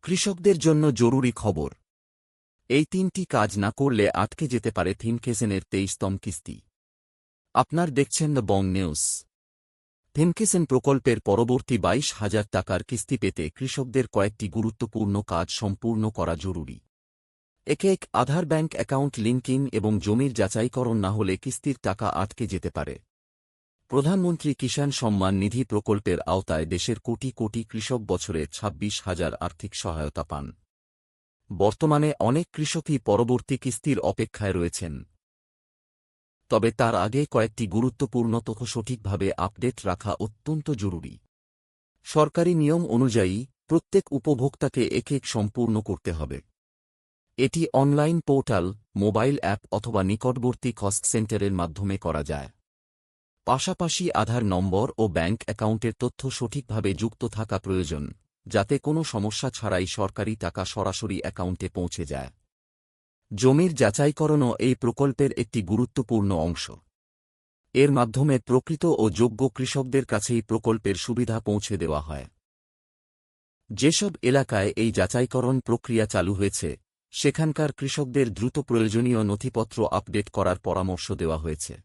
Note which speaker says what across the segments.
Speaker 1: কৃষকদের জন্য জরুরি খবর। এই তিনটি কাজ না করলে আটকে যেতে পারে থিমকেসেনের 23তম কিস্তি। আপনার দেখছেন দ্য বং নিউজ। থিমকেসেন প্রকল্পের পরবর্তী 22,000 টাকার কিস্তি পেতে কৃষকদের কয়েকটি গুরুত্বপূর্ণ কাজ সম্পূর্ণ করা জরুরি। একে এক আধার ব্যাংক অ্যাকাউন্ট লিঙ্কিং এবং জমির যাচাইকরণ না হলে কিস্তির টাকা আটকে যেতে পারে। প্রধানমন্ত্রী কিষাণ সম্মান নিধি প্রকল্পের আওতায় দেশের কোটি কোটি কৃষক বছরে 26,000 আর্থিক সহায়তা পান। বর্তমানে অনেক কৃষকই পরবর্তী কিস্তির অপেক্ষায় রয়েছেন। তবে তার আগে কয়েকটি গুরুত্বপূর্ণ তথ্য সঠিকভাবে আপডেট রাখা অত্যন্ত জরুরি। সরকারি নিয়ম অনুযায়ী প্রত্যেক উপভোক্তাকে এক সম্পূর্ণ করতে হবে। এটি অনলাইন পোর্টাল, মোবাইল অ্যাপ অথবা নিকটবর্তী কস্ট সেন্টারের মাধ্যমে করা যায়। পাশাপাশি আধার নম্বর ও ব্যাংক অ্যাকাউন্টের তথ্য সঠিকভাবে যুক্ত থাকা প্রয়োজন, যাতে কোনো সমস্যা ছাড়াই সরকারি টাকা সরাসরি অ্যাকাউন্টে পৌঁছে যায়। জমির যাচাইকরণও এই প্রকল্পের একটি গুরুত্বপূর্ণ অংশ। এর মাধ্যমে প্রকৃত ও যোগ্য কৃষকদের কাছেই প্রকল্পের সুবিধা পৌঁছে দেওয়া হয়। যেসব এলাকায় এই যাচাইকরণ প্রক্রিয়া চালু হয়েছে, সেখানকার কৃষকদের দ্রুত প্রয়োজনীয় নথিপত্র আপডেট করার পরামর্শ দেওয়া হয়েছে।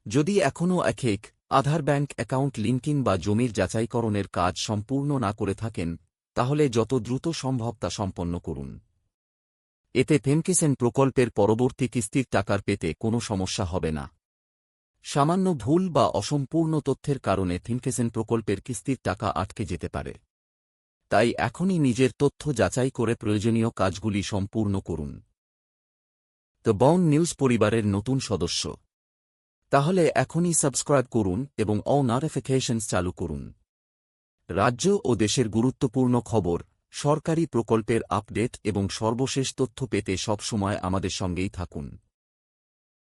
Speaker 1: যদি এখনও এক আধার ব্যাংক অ্যাকাউন্ট লিঙ্কিং বা জমির যাচাইকরণের কাজ সম্পূর্ণ না করে থাকেন, তাহলে যত দ্রুত সম্ভব তা সম্পন্ন করুন। এতে থিমকেসেন প্রকল্পের পরবর্তী কিস্তির টাকার পেতে কোনো সমস্যা হবে না। সামান্য ভুল বা অসম্পূর্ণ তথ্যের কারণে থিমকেসেন প্রকল্পের কিস্তির টাকা আটকে যেতে পারে। তাই এখনই নিজের তথ্য যাচাই করে প্রয়োজনীয় কাজগুলি সম্পূর্ণ করুন। দ্য বং নিউজ পরিবারের নতুন সদস্য? তাহলে এখনই সাবস্ক্রাইব করুন এবং অল নোটিফিকেশনস চালু করুন। রাজ্য ও দেশের গুরুত্বপূর্ণ খবর, সরকারি প্রকল্পের আপডেট এবং সর্বশেষ তথ্য পেতে সবসময় আমাদের সঙ্গেই থাকুন।